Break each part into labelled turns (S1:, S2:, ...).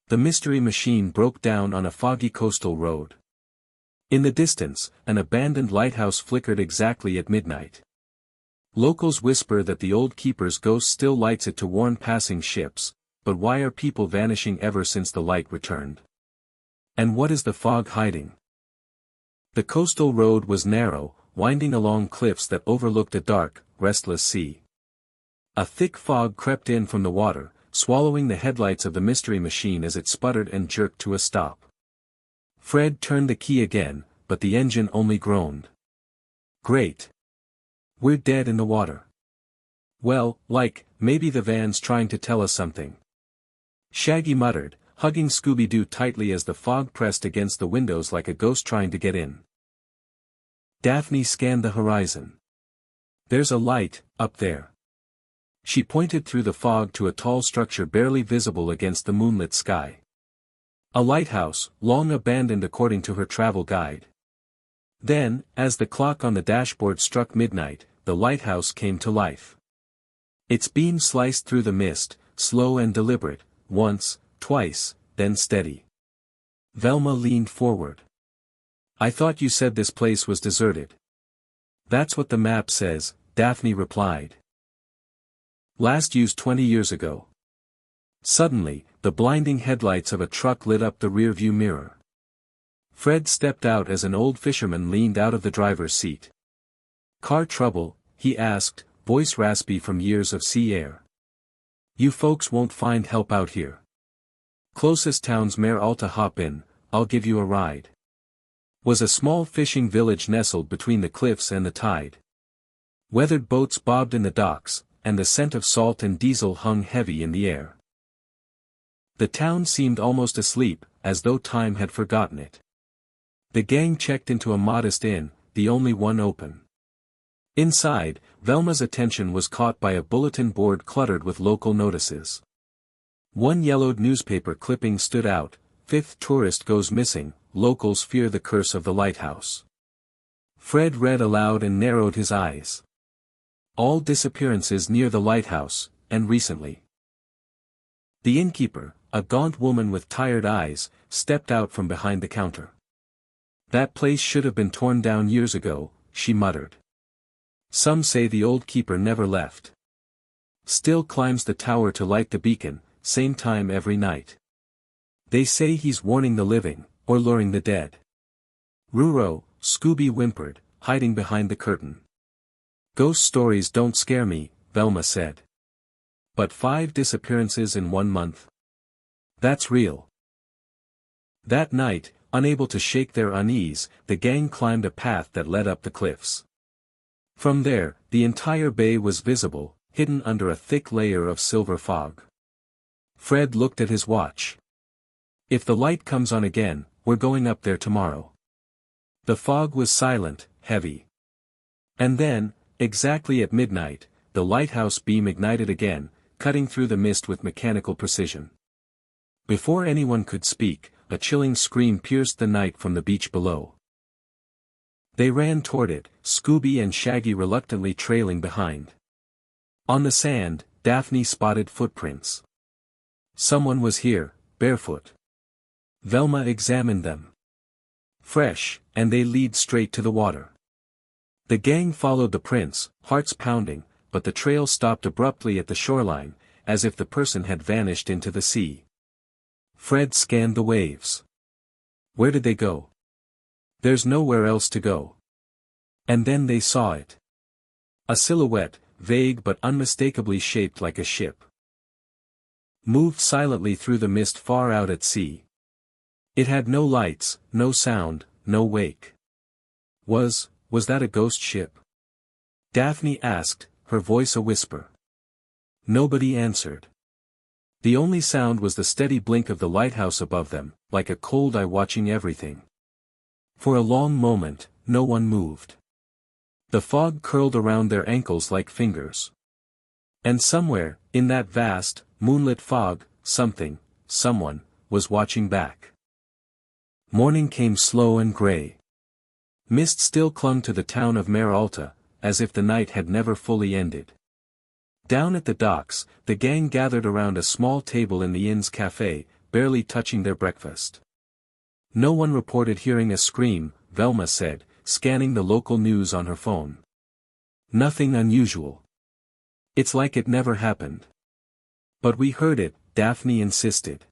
S1: The mystery machine broke down on a foggy coastal road. In the distance, an abandoned lighthouse flickered exactly at midnight. Locals whisper that the old keeper's ghost still lights it to warn passing ships, but why are people vanishing ever since the light returned? And what is the fog hiding? The coastal road was narrow, winding along cliffs that overlooked a dark, restless sea. A thick fog crept in from the water, swallowing the headlights of the mystery machine as it sputtered and jerked to a stop. Fred turned the key again, but the engine only groaned. Great. We're dead in the water. Well, maybe the van's trying to tell us something. Shaggy muttered, hugging Scooby-Doo tightly as the fog pressed against the windows like a ghost trying to get in. Daphne scanned the horizon. There's a light, up there. She pointed through the fog to a tall structure barely visible against the moonlit sky. A lighthouse, long abandoned according to her travel guide. Then, as the clock on the dashboard struck midnight, the lighthouse came to life. Its beam sliced through the mist, slow and deliberate, once, twice, then steady. Velma leaned forward. I thought you said this place was deserted. That's what the map says, Daphne replied. Last used 20 years ago. Suddenly, the blinding headlights of a truck lit up the rearview mirror. Fred stepped out as an old fisherman leaned out of the driver's seat. Car trouble, he asked, voice raspy from years of sea air. You folks won't find help out here. Closest town's Mare Alta, hop in, I'll give you a ride. Was a small fishing village nestled between the cliffs and the tide. Weathered boats bobbed in the docks, and the scent of salt and diesel hung heavy in the air. The town seemed almost asleep, as though time had forgotten it. The gang checked into a modest inn, the only one open. Inside, Velma's attention was caught by a bulletin board cluttered with local notices. One yellowed newspaper clipping stood out, "Fifth tourist goes missing, locals fear the curse of the lighthouse." Fred read aloud and narrowed his eyes. All disappearances near the lighthouse, and recently. The innkeeper, a gaunt woman with tired eyes, stepped out from behind the counter. That place should have been torn down years ago, she muttered. Some say the old keeper never left. Still climbs the tower to light the beacon, same time every night. They say he's warning the living, or luring the dead. Ruro, Scooby whimpered, hiding behind the curtain. Ghost stories don't scare me, Velma said. But 5 disappearances in 1 month? That's real. That night, unable to shake their unease, the gang climbed a path that led up the cliffs. From there, the entire bay was visible, hidden under a thick layer of silver fog. Fred looked at his watch. If the light comes on again, we're going up there tomorrow. The fog was silent, heavy. And then, exactly at midnight, the lighthouse beam ignited again, cutting through the mist with mechanical precision. Before anyone could speak, a chilling scream pierced the night from the beach below. They ran toward it, Scooby and Shaggy reluctantly trailing behind. On the sand, Daphne spotted footprints. Someone was here, barefoot. Velma examined them. Fresh, and they lead straight to the water. The gang followed the prints, hearts pounding, but the trail stopped abruptly at the shoreline, as if the person had vanished into the sea. Fred scanned the waves. Where did they go? There's nowhere else to go. And then they saw it. A silhouette, vague but unmistakably shaped like a ship. Moved silently through the mist far out at sea. It had no lights, no sound, no wake. Was that a ghost ship? Daphne asked, her voice a whisper. Nobody answered. The only sound was the steady blink of the lighthouse above them, like a cold eye watching everything. For a long moment, no one moved. The fog curled around their ankles like fingers. And somewhere, in that vast, moonlit fog, someone, was watching back. Morning came slow and gray. Mist still clung to the town of Mare Alta, as if the night had never fully ended. Down at the docks, the gang gathered around a small table in the inn's cafe, barely touching their breakfast. No one reported hearing a scream, Velma said, scanning the local news on her phone. Nothing unusual. It's like it never happened. But we heard it, Daphne insisted.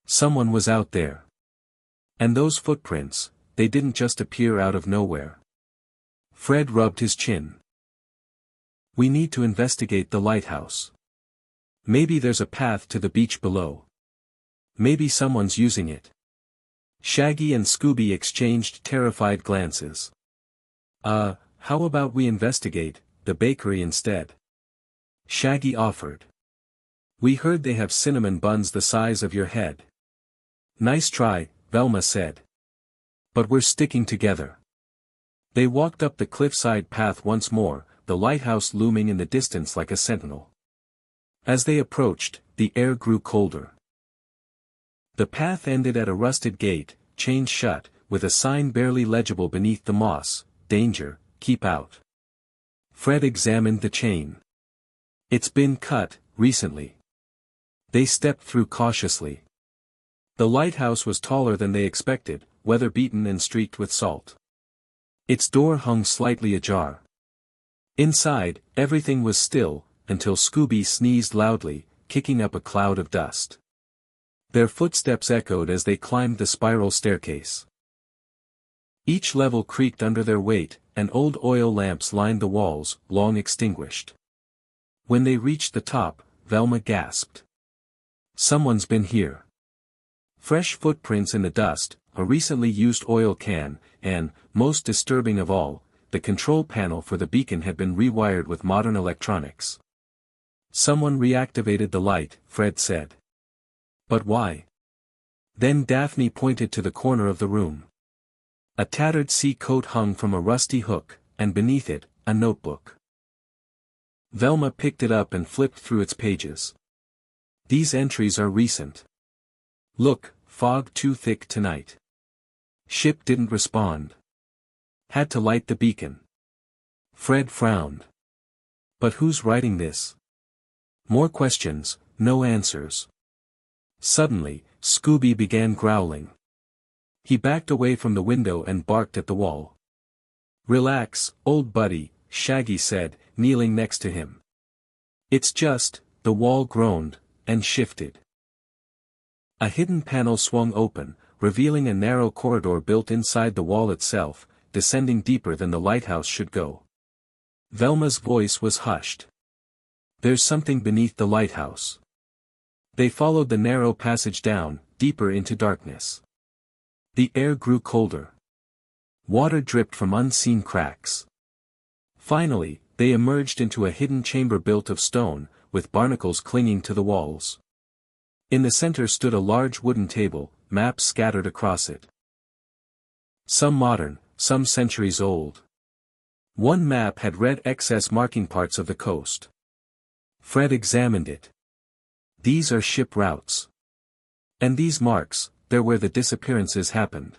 S1: Someone was out there. And those footprints, they didn't just appear out of nowhere. Fred rubbed his chin. We need to investigate the lighthouse. Maybe there's a path to the beach below. Maybe someone's using it. Shaggy and Scooby exchanged terrified glances. How about we investigate the bakery instead? Shaggy offered. We heard they have cinnamon buns the size of your head. Nice try, Velma said. But we're sticking together. They walked up the cliffside path once more, the lighthouse looming in the distance like a sentinel. As they approached, the air grew colder. The path ended at a rusted gate, chained shut, with a sign barely legible beneath the moss, "Danger, keep out." Fred examined the chain. It's been cut, recently. They stepped through cautiously. The lighthouse was taller than they expected, weather-beaten and streaked with salt. Its door hung slightly ajar. Inside, everything was still, until Scooby sneezed loudly, kicking up a cloud of dust. Their footsteps echoed as they climbed the spiral staircase. Each level creaked under their weight, and old oil lamps lined the walls, long extinguished. When they reached the top, Velma gasped. Someone's been here. Fresh footprints in the dust, a recently used oil can, and, most disturbing of all, the control panel for the beacon had been rewired with modern electronics. Someone reactivated the light, Fred said. But why? Then Daphne pointed to the corner of the room. A tattered sea coat hung from a rusty hook, and beneath it, a notebook. Velma picked it up and flipped through its pages. These entries are recent. Look, fog too thick tonight. Ship didn't respond. Had to light the beacon. Fred frowned. But who's writing this? More questions, no answers. Suddenly, Scooby began growling. He backed away from the window and barked at the wall. Relax, old buddy, Shaggy said, kneeling next to him. It's just, the wall groaned, and shifted. A hidden panel swung open, revealing a narrow corridor built inside the wall itself, descending deeper than the lighthouse should go. Velma's voice was hushed. There's something beneath the lighthouse. They followed the narrow passage down, deeper into darkness. The air grew colder. Water dripped from unseen cracks. Finally, they emerged into a hidden chamber built of stone, with barnacles clinging to the walls. In the center stood a large wooden table, maps scattered across it. Some modern, some centuries old. One map had red excess marking parts of the coast. Fred examined it. These are ship routes. And these marks, they're where the disappearances happened.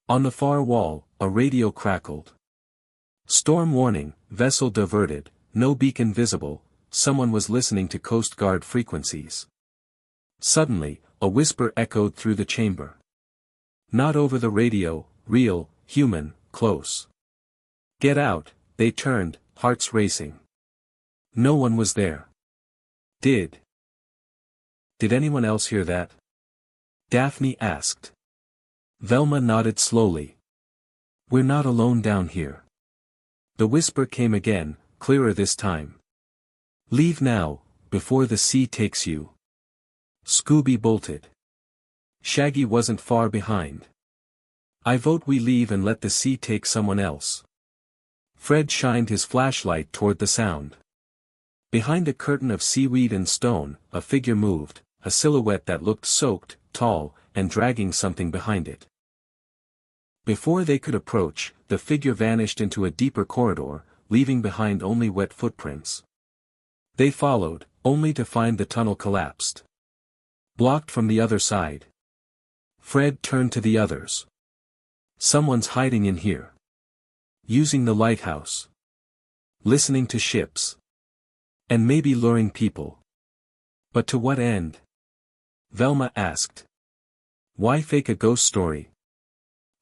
S1: On the far wall, a radio crackled. Storm warning, vessel diverted, no beacon visible, someone was listening to Coast Guard frequencies. Suddenly, a whisper echoed through the chamber. Not over the radio, real, human, close. Get out, they turned, hearts racing. No one was there. Did anyone else hear that? Daphne asked. Velma nodded slowly. We're not alone down here. The whisper came again, clearer this time. Leave now, before the sea takes you. Scooby bolted. Shaggy wasn't far behind. I vote we leave and let the sea take someone else. Fred shined his flashlight toward the sound. Behind a curtain of seaweed and stone, a figure moved, a silhouette that looked soaked, tall, and dragging something behind it. Before they could approach, the figure vanished into a deeper corridor, leaving behind only wet footprints. They followed, only to find the tunnel collapsed. Blocked from the other side. Fred turned to the others. Someone's hiding in here. Using the lighthouse. Listening to ships. And maybe luring people. But to what end? Velma asked. Why fake a ghost story?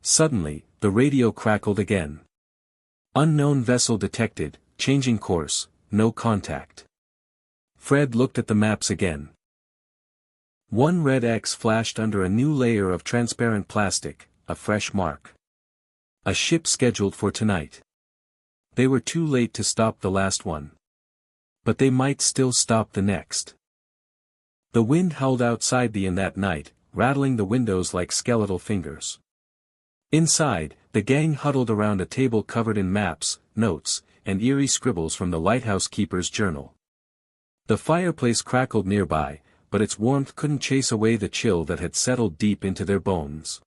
S1: Suddenly, the radio crackled again. Unknown vessel detected, changing course, no contact. Fred looked at the maps again. One red X flashed under a new layer of transparent plastic, a fresh mark. A ship scheduled for tonight. They were too late to stop the last one. But they might still stop the next. The wind howled outside the inn that night, rattling the windows like skeletal fingers. Inside, the gang huddled around a table covered in maps, notes, and eerie scribbles from the lighthouse keeper's journal. The fireplace crackled nearby, but its warmth couldn't chase away the chill that had settled deep into their bones.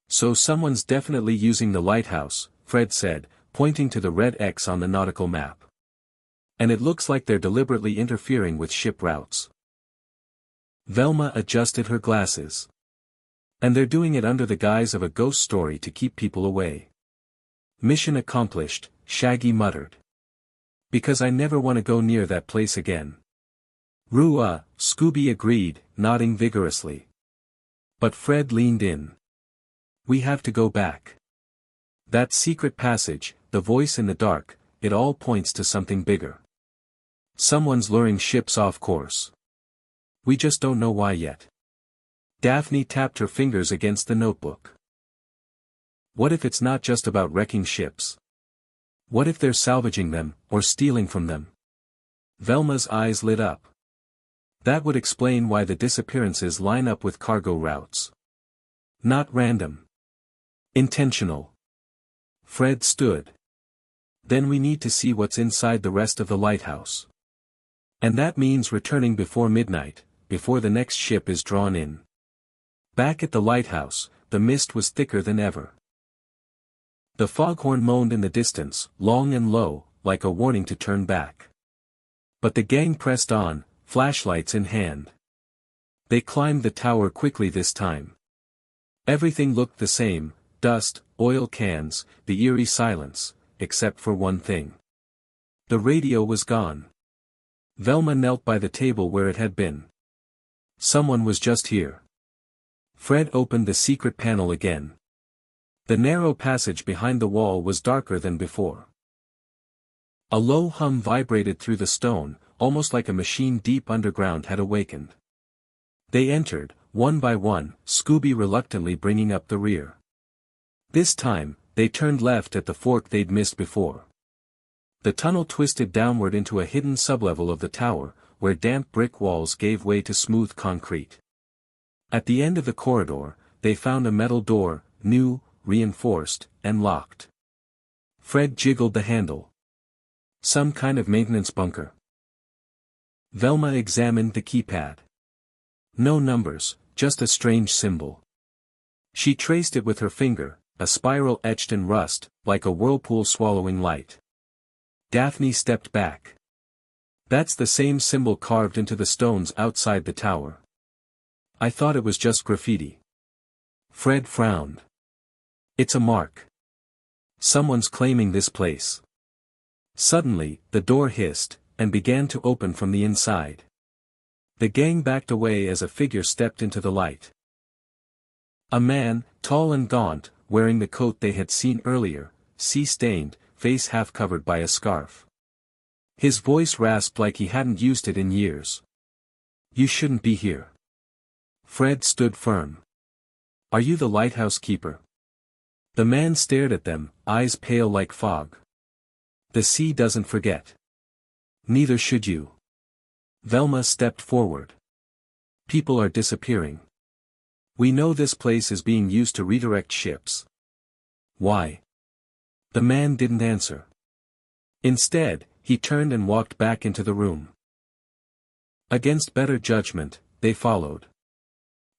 S1: So someone's definitely using the lighthouse, Fred said, pointing to the red X on the nautical map. And it looks like they're deliberately interfering with ship routes. Velma adjusted her glasses. And they're doing it under the guise of a ghost story to keep people away. Mission accomplished, Shaggy muttered. Because I never want to go near that place again. Rua, Scooby agreed, nodding vigorously. But Fred leaned in. We have to go back. That secret passage, the voice in the dark, it all points to something bigger. Someone's luring ships off course. We just don't know why yet. Daphne tapped her fingers against the notebook. What if it's not just about wrecking ships? What if they're salvaging them, or stealing from them? Velma's eyes lit up. That would explain why the disappearances line up with cargo routes. Not random. Intentional. Fred stood. Then we need to see what's inside the rest of the lighthouse. And that means returning before midnight, before the next ship is drawn in. Back at the lighthouse, the mist was thicker than ever. The foghorn moaned in the distance, long and low, like a warning to turn back. But the gang pressed on, flashlights in hand. They climbed the tower quickly this time. Everything looked the same, dust, oil cans, the eerie silence, except for one thing. The radio was gone. Velma knelt by the table where it had been. Someone was just here. Fred opened the secret panel again. The narrow passage behind the wall was darker than before. A low hum vibrated through the stone, almost like a machine deep underground had awakened. They entered, one by one, Scooby reluctantly bringing up the rear. This time, they turned left at the fork they'd missed before. The tunnel twisted downward into a hidden sublevel of the tower, where damp brick walls gave way to smooth concrete. At the end of the corridor, they found a metal door, new, reinforced, and locked. Fred jiggled the handle. Some kind of maintenance bunker. Velma examined the keypad. No numbers, just a strange symbol. She traced it with her finger, a spiral etched in rust, like a whirlpool swallowing light. Daphne stepped back. That's the same symbol carved into the stones outside the tower. I thought it was just graffiti. Fred frowned. It's a mark. Someone's claiming this place. Suddenly, the door hissed, and began to open from the inside. The gang backed away as a figure stepped into the light. A man, tall and gaunt, wearing the coat they had seen earlier, sea-stained, face half covered by a scarf. His voice rasped like he hadn't used it in years. You shouldn't be here. Fred stood firm. Are you the lighthouse keeper? The man stared at them, eyes pale like fog. The sea doesn't forget. Neither should you. Velma stepped forward. People are disappearing. We know this place is being used to redirect ships. Why? The man didn't answer. Instead, he turned and walked back into the room. Against better judgment, they followed.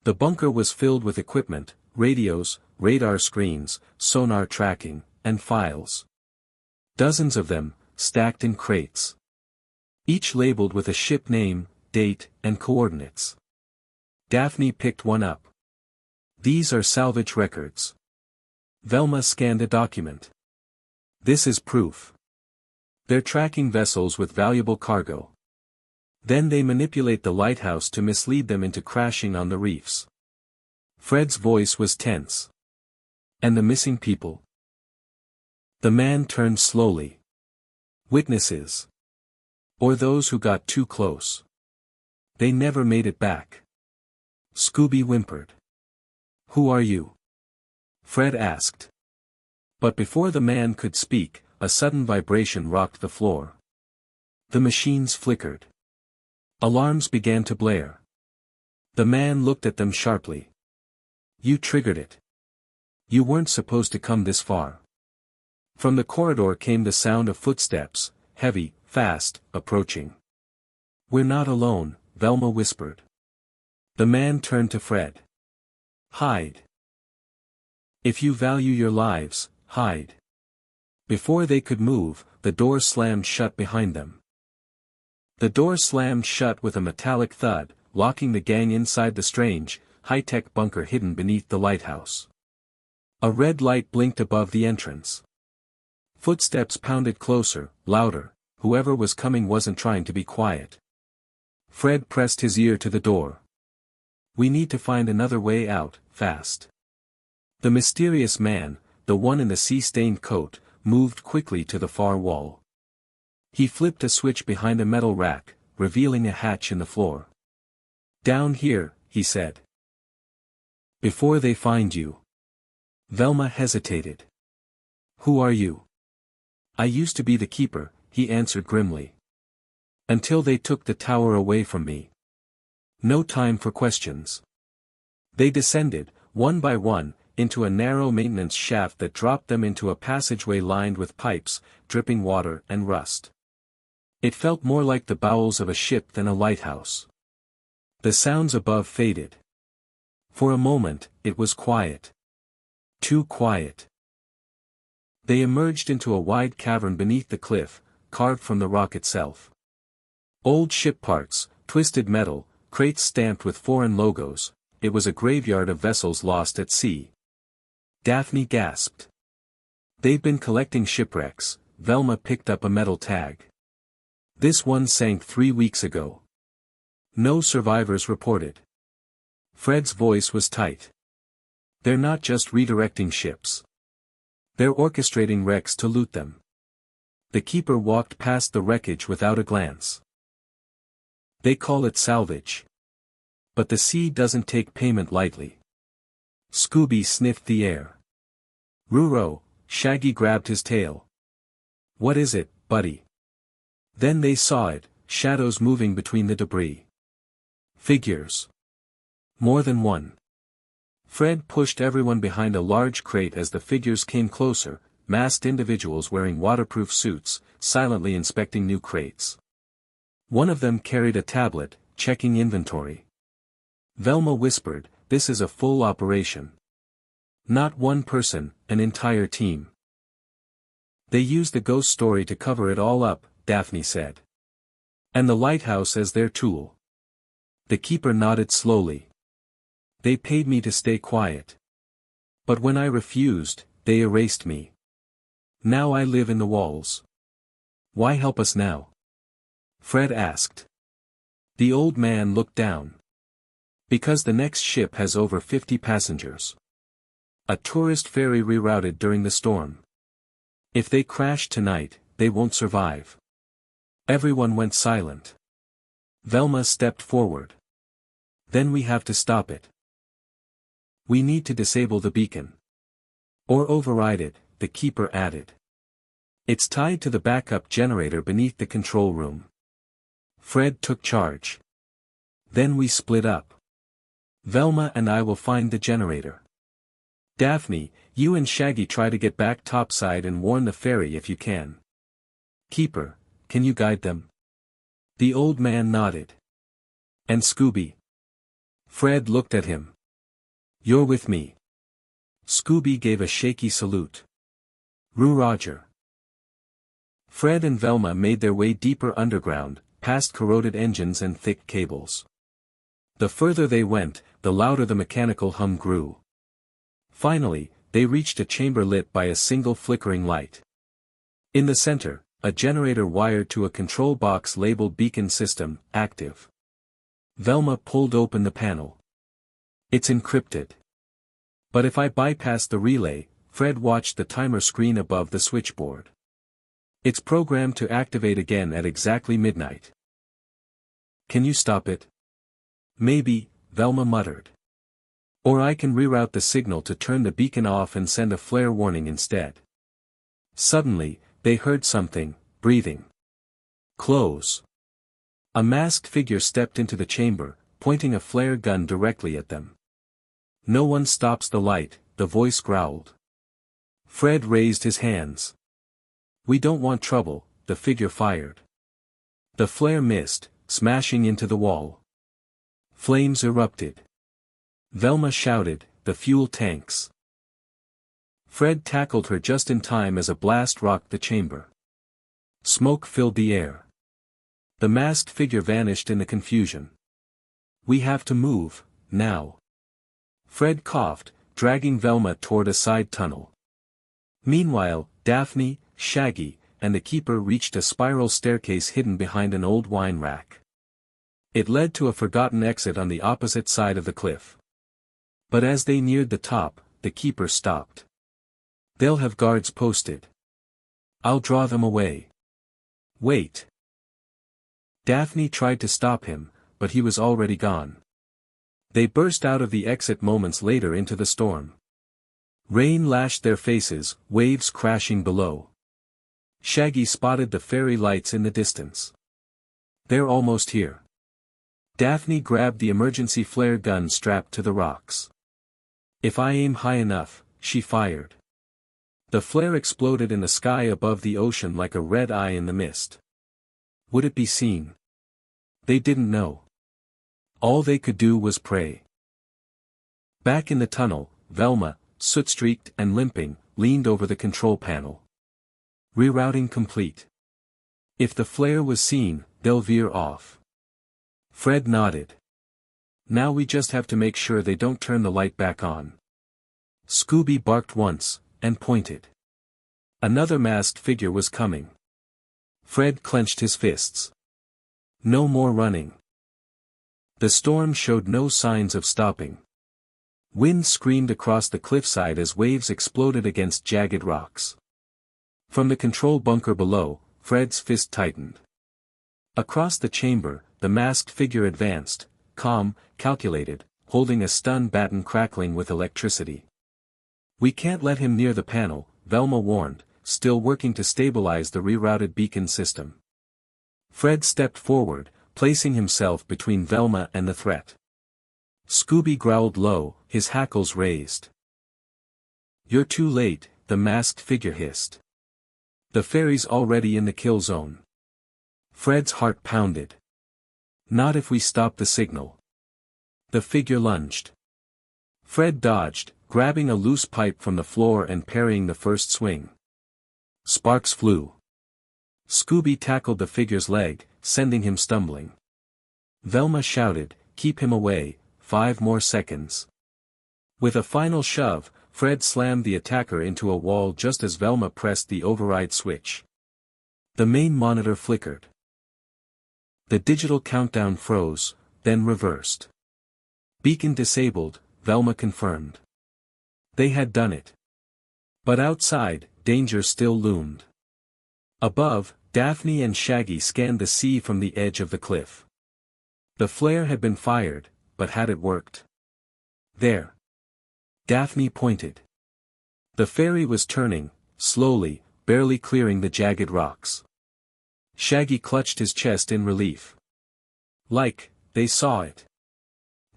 S1: The bunker was filled with equipment, radios, radar screens, sonar tracking, and files. Dozens of them, stacked in crates. Each labeled with a ship name, date, and coordinates. Daphne picked one up. These are salvage records. Velma scanned a document. This is proof. They're tracking vessels with valuable cargo. Then they manipulate the lighthouse to mislead them into crashing on the reefs. Fred's voice was tense. And the missing people? The man turned slowly. Witnesses. Or those who got too close. They never made it back. Scooby whimpered. Who are you? Fred asked. But before the man could speak, a sudden vibration rocked the floor. The machines flickered. Alarms began to blare. The man looked at them sharply. You triggered it. You weren't supposed to come this far. From the corridor came the sound of footsteps, heavy, fast, approaching. We're not alone, Velma whispered. The man turned to Fred. Hide. If you value your lives, hide. Before they could move, the door slammed shut behind them. The door slammed shut with a metallic thud, locking the gang inside the strange, high-tech bunker hidden beneath the lighthouse. A red light blinked above the entrance. Footsteps pounded closer, louder. Whoever was coming wasn't trying to be quiet. Fred pressed his ear to the door. We need to find another way out, fast. The mysterious man, the one in the sea-stained coat, moved quickly to the far wall. He flipped a switch behind a metal rack, revealing a hatch in the floor. Down here, he said. Before they find you. Velma hesitated. Who are you? I used to be the keeper, he answered grimly. Until they took the tower away from me. No time for questions. They descended, one by one, into a narrow maintenance shaft that dropped them into a passageway lined with pipes, dripping water and rust. It felt more like the bowels of a ship than a lighthouse. The sounds above faded. For a moment, it was quiet. Too quiet. They emerged into a wide cavern beneath the cliff, carved from the rock itself. Old ship parts, twisted metal, crates stamped with foreign logos. It was a graveyard of vessels lost at sea. Daphne gasped. They've been collecting shipwrecks. Velma picked up a metal tag. This one sank 3 weeks ago. No survivors reported. Fred's voice was tight. They're not just redirecting ships. They're orchestrating wrecks to loot them. The keeper walked past the wreckage without a glance. They call it salvage. But the sea doesn't take payment lightly. Scooby sniffed the air. Ruro, Shaggy grabbed his tail. What is it, buddy? Then they saw it, shadows moving between the debris. Figures. More than one. Fred pushed everyone behind a large crate as the figures came closer, masked individuals wearing waterproof suits, silently inspecting new crates. One of them carried a tablet, checking inventory. Velma whispered, "This is a full operation. Not one person, an entire team." They used the ghost story to cover it all up, Daphne said. And the lighthouse as their tool. The keeper nodded slowly. They paid me to stay quiet. But when I refused, they erased me. Now I live in the walls. Why help us now? Fred asked. The old man looked down. Because the next ship has over 50 passengers. A tourist ferry rerouted during the storm. If they crash tonight, they won't survive. Everyone went silent. Velma stepped forward. Then we have to stop it. We need to disable the beacon. Or override it, the keeper added. It's tied to the backup generator beneath the control room. Fred took charge. Then we split up. Velma and I will find the generator. Daphne, you and Shaggy try to get back topside and warn the ferry if you can. Keeper, can you guide them? The old man nodded. And Scooby? Fred looked at him. You're with me. Scooby gave a shaky salute. Roo Roger. Fred and Velma made their way deeper underground, past corroded engines and thick cables. The further they went, the louder the mechanical hum grew. Finally, they reached a chamber lit by a single flickering light. In the center, a generator wired to a control box labeled Beacon System, active. Velma pulled open the panel. It's encrypted. But if I bypass the relay, Fred watched the timer screen above the switchboard. It's programmed to activate again at exactly midnight. Can you stop it? Maybe, Velma muttered. Or I can reroute the signal to turn the beacon off and send a flare warning instead. Suddenly, they heard something, breathing. Close. A masked figure stepped into the chamber, pointing a flare gun directly at them. No one stops the light, the voice growled. Fred raised his hands. We don't want trouble, the figure fired. The flare missed, smashing into the wall. Flames erupted. Velma shouted, the fuel tanks. Fred tackled her just in time as a blast rocked the chamber. Smoke filled the air. The masked figure vanished in the confusion. We have to move, now. Fred coughed, dragging Velma toward a side tunnel. Meanwhile, Daphne, Shaggy, and the keeper reached a spiral staircase hidden behind an old wine rack. It led to a forgotten exit on the opposite side of the cliff. But as they neared the top, the keeper stopped. They'll have guards posted. I'll draw them away. Wait. Daphne tried to stop him, but he was already gone. They burst out of the exit moments later into the storm. Rain lashed their faces, waves crashing below. Shaggy spotted the fairy lights in the distance. They're almost here. Daphne grabbed the emergency flare gun strapped to the rocks. If I aim high enough, she fired. The flare exploded in the sky above the ocean like a red eye in the mist. Would it be seen? They didn't know. All they could do was pray. Back in the tunnel, Velma, soot-streaked and limping, leaned over the control panel. Rerouting complete. If the flare was seen, they'll veer off. Fred nodded. Now we just have to make sure they don't turn the light back on. Scooby barked once, and pointed. Another masked figure was coming. Fred clenched his fists. No more running. The storm showed no signs of stopping. Wind screamed across the cliffside as waves exploded against jagged rocks. From the control bunker below, Fred's fist tightened. Across the chamber, the masked figure advanced, calm, calculated, holding a stun baton crackling with electricity. We can't let him near the panel, Velma warned, still working to stabilize the rerouted beacon system. Fred stepped forward, placing himself between Velma and the threat. Scooby growled low, his hackles raised. You're too late, the masked figure hissed. The fairy's already in the kill zone. Fred's heart pounded. Not if we stop the signal. The figure lunged. Fred dodged, grabbing a loose pipe from the floor and parrying the first swing. Sparks flew. Scooby tackled the figure's leg, sending him stumbling. Velma shouted, "Keep him away, 5 more seconds." With a final shove, Fred slammed the attacker into a wall just as Velma pressed the override switch. The main monitor flickered. The digital countdown froze, then reversed. Beacon disabled, Velma confirmed. They had done it. But outside, danger still loomed. Above, Daphne and Shaggy scanned the sea from the edge of the cliff. The flare had been fired, but had it worked? There. Daphne pointed. The fairy was turning, slowly, barely clearing the jagged rocks. Shaggy clutched his chest in relief. They saw it.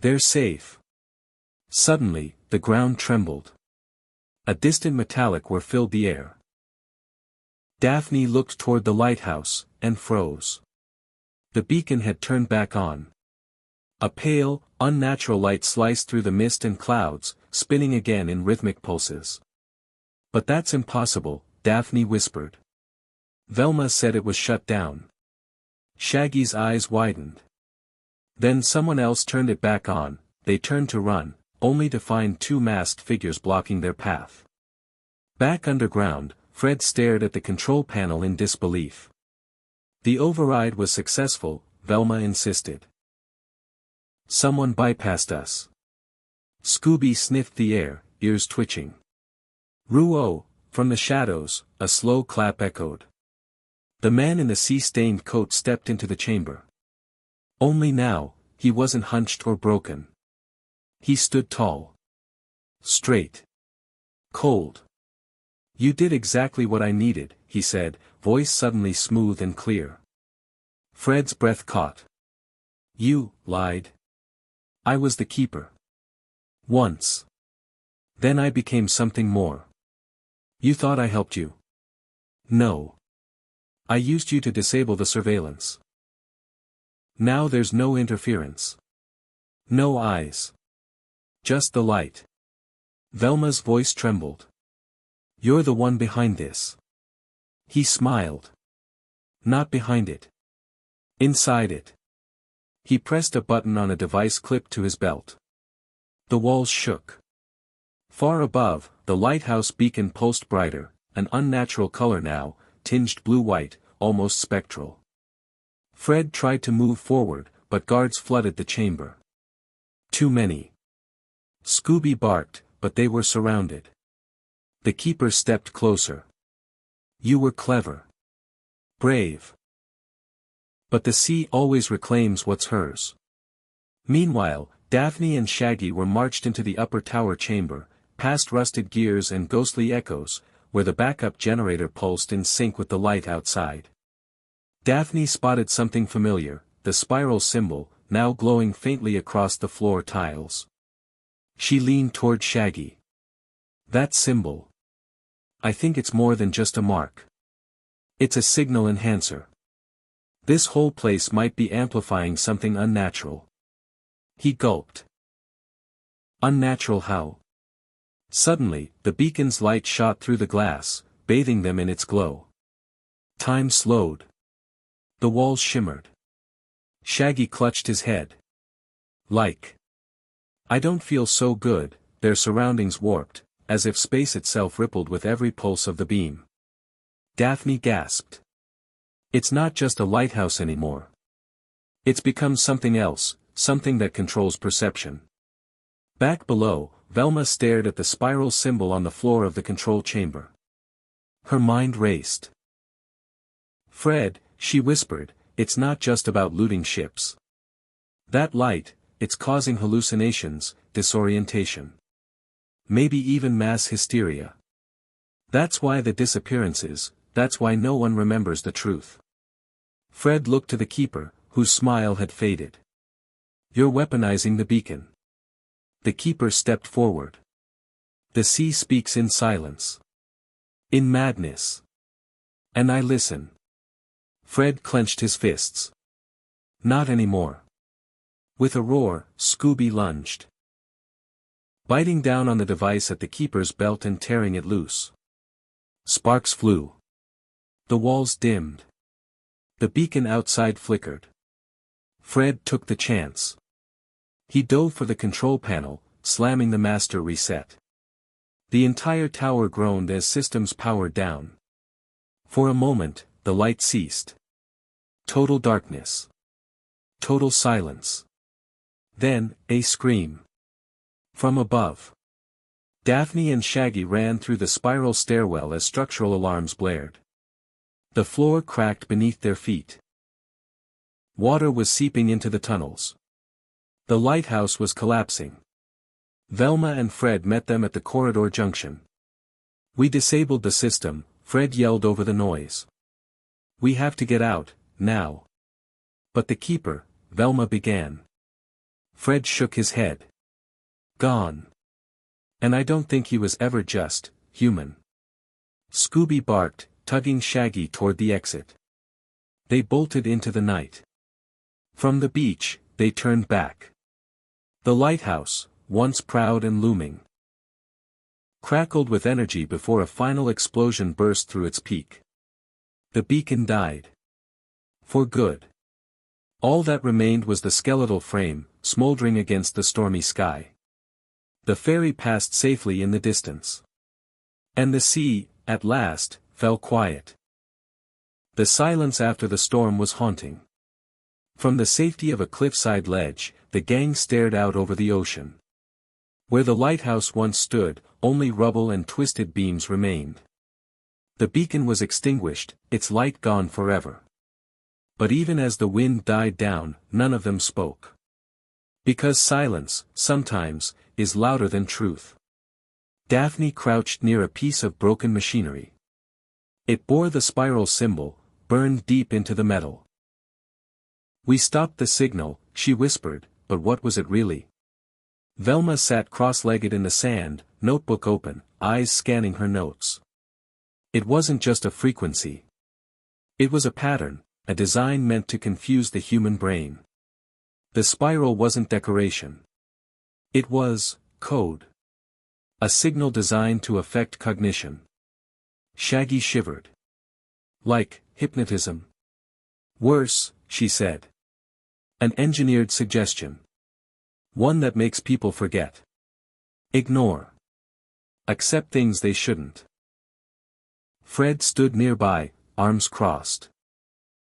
S1: They're safe. Suddenly, the ground trembled. A distant metallic whir filled the air. Daphne looked toward the lighthouse, and froze. The beacon had turned back on. A pale, unnatural light sliced through the mist and clouds, spinning again in rhythmic pulses. But that's impossible, Daphne whispered. Velma said it was shut down. Shaggy's eyes widened. Then someone else turned it back on. They turned to run, only to find 2 masked figures blocking their path. Back underground, Fred stared at the control panel in disbelief. The override was successful, Velma insisted. Someone bypassed us. Scooby sniffed the air, ears twitching. Ruo, from the shadows, a slow clap echoed. The man in the sea-stained coat stepped into the chamber. Only now, he wasn't hunched or broken. He stood tall. Straight. Cold. You did exactly what I needed, he said, voice suddenly smooth and clear. Fred's breath caught. You lied. I was the keeper. Once. Then I became something more. You thought I helped you? No. I used you to disable the surveillance. Now there's no interference. No eyes. Just the light. Velma's voice trembled. You're the one behind this. He smiled. Not behind it. Inside it. He pressed a button on a device clipped to his belt. The walls shook. Far above, the lighthouse beacon pulsed brighter, an unnatural color now, tinged blue-white, almost spectral. Fred tried to move forward, but guards flooded the chamber. Too many. Scooby barked, but they were surrounded. The keeper stepped closer. You were clever. Brave. But the sea always reclaims what's hers. Meanwhile, Daphne and Shaggy were marched into the upper tower chamber, past rusted gears and ghostly echoes, where the backup generator pulsed in sync with the light outside. Daphne spotted something familiar, the spiral symbol, now glowing faintly across the floor tiles. She leaned toward Shaggy. That symbol. I think it's more than just a mark. It's a signal enhancer. This whole place might be amplifying something unnatural. He gulped. Unnatural how? Suddenly, the beacon's light shot through the glass, bathing them in its glow. Time slowed. The walls shimmered. Shaggy clutched his head. I don't feel so good, their surroundings warped, as if space itself rippled with every pulse of the beam. Daphne gasped. It's not just a lighthouse anymore. It's become something else, something that controls perception. Back below, Velma stared at the spiral symbol on the floor of the control chamber. Her mind raced. Fred, she whispered, it's not just about looting ships. That light, it's causing hallucinations, disorientation. Maybe even mass hysteria. That's why the disappearances, that's why no one remembers the truth. Fred looked to the keeper, whose smile had faded. You're weaponizing the beacon. The keeper stepped forward. The sea speaks in silence. In madness. And I listen. Fred clenched his fists. Not anymore. With a roar, Scooby lunged. Biting down on the device at the keeper's belt and tearing it loose. Sparks flew. The walls dimmed. The beacon outside flickered. Fred took the chance. He dove for the control panel, slamming the master reset. The entire tower groaned as systems powered down. For a moment, the light ceased. Total darkness. Total silence. Then, a scream. From above. Daphne and Shaggy ran through the spiral stairwell as structural alarms blared. The floor cracked beneath their feet. Water was seeping into the tunnels. The lighthouse was collapsing. Velma and Fred met them at the corridor junction. We disabled the system, Fred yelled over the noise. We have to get out, now. But the keeper, Velma began. Fred shook his head. Gone. And I don't think he was ever just, human. Scooby barked, tugging Shaggy toward the exit. They bolted into the night. From the beach, they turned back. The lighthouse, once proud and looming, crackled with energy before a final explosion burst through its peak. The beacon died. For good. All that remained was the skeletal frame, smoldering against the stormy sky. The ferry passed safely in the distance. And the sea, at last, fell quiet. The silence after the storm was haunting. From the safety of a cliffside ledge, the gang stared out over the ocean. Where the lighthouse once stood, only rubble and twisted beams remained. The beacon was extinguished, its light gone forever. But even as the wind died down, none of them spoke. Because silence, sometimes, is louder than truth. Daphne crouched near a piece of broken machinery. It bore the spiral symbol, burned deep into the metal. "We stopped the signal," she whispered, but what was it really? Velma sat cross-legged in the sand, notebook open, eyes scanning her notes. It wasn't just a frequency. It was a pattern, a design meant to confuse the human brain. The spiral wasn't decoration. It was code. A signal designed to affect cognition. Shaggy shivered. "Like hypnotism." "Worse," she said. "An engineered suggestion. One that makes people forget. Ignore. Accept things they shouldn't." Fred stood nearby, arms crossed.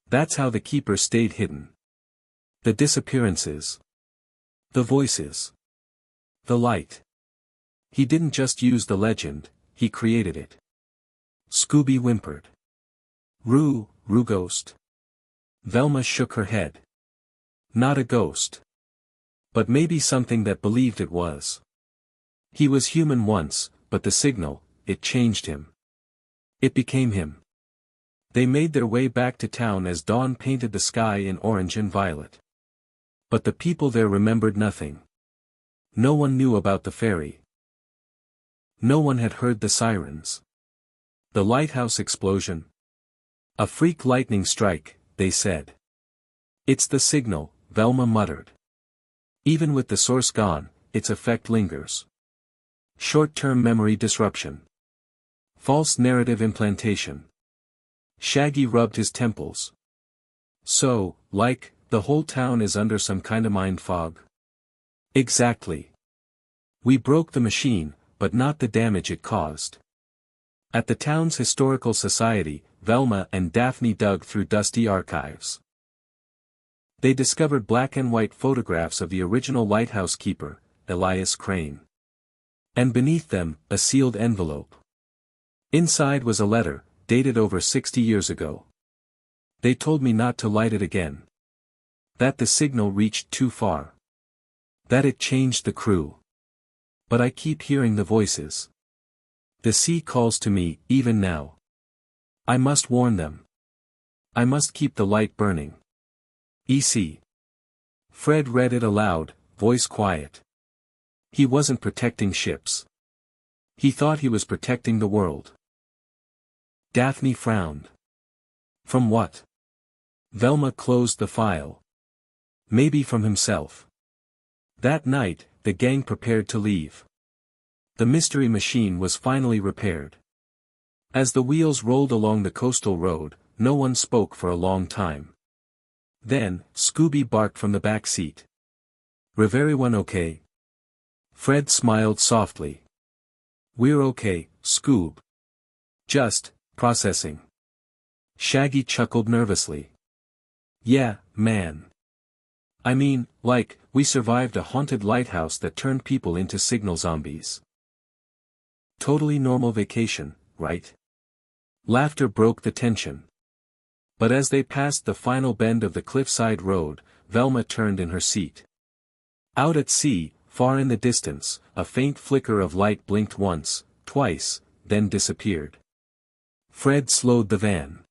S1: That's how the keeper stayed hidden. The disappearances. The voices. The light. He didn't just use the legend, he created it. Scooby whimpered. Rue ghost." Velma shook her head. "Not a ghost. But maybe something that believed it was. He was human once, but the signal, it changed him. It became him." They made their way back to town as dawn painted the sky in orange and violet. But the people there remembered nothing. No one knew about the ferry. No one had heard the sirens. The lighthouse explosion. "A freak lightning strike," they said. "It's the signal," Velma muttered. "Even with the source gone, its effect lingers. Short-term memory disruption. False narrative implantation." Shaggy rubbed his temples. "So, like, the whole town is under some kind of mind fog?" "Exactly. We broke the machine, but not the damage it caused." At the town's historical society, Velma and Daphne dug through dusty archives. They discovered black and white photographs of the original lighthouse keeper, Elias Crane. And beneath them, a sealed envelope. Inside was a letter, dated over 60 years ago. "They told me not to light it again. That the signal reached too far. That it changed the crew. But I keep hearing the voices. The sea calls to me, even now. I must warn them. I must keep the light burning. E.C." Fred read it aloud, voice quiet. He wasn't protecting ships. He thought he was protecting the world. Daphne frowned. From what? Velma closed the file. Maybe from himself. That night, the gang prepared to leave. The mystery machine was finally repaired. As the wheels rolled along the coastal road, no one spoke for a long time. Then, Scooby barked from the back seat. "Everyone okay?" Fred smiled softly. "We're okay, Scoob. Just processing." Shaggy chuckled nervously. "Yeah, man. I mean, like, we survived a haunted lighthouse that turned people into signal zombies. Totally normal vacation, right?" Laughter broke the tension. But as they passed the final bend of the cliffside road, Velma turned in her seat. Out at sea, far in the distance, a faint flicker of light blinked once, twice, then disappeared. Fred slowed the van.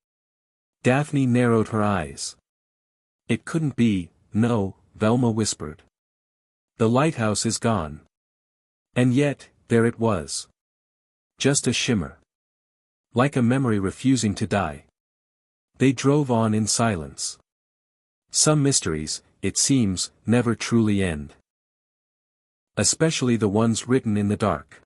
S1: Daphne narrowed her eyes. "It couldn't be, no," Velma whispered. "The lighthouse is gone." And yet, there it was. Just a shimmer. Like a memory refusing to die. They drove on in silence. Some mysteries, it seems, never truly end. Especially the ones written in the dark.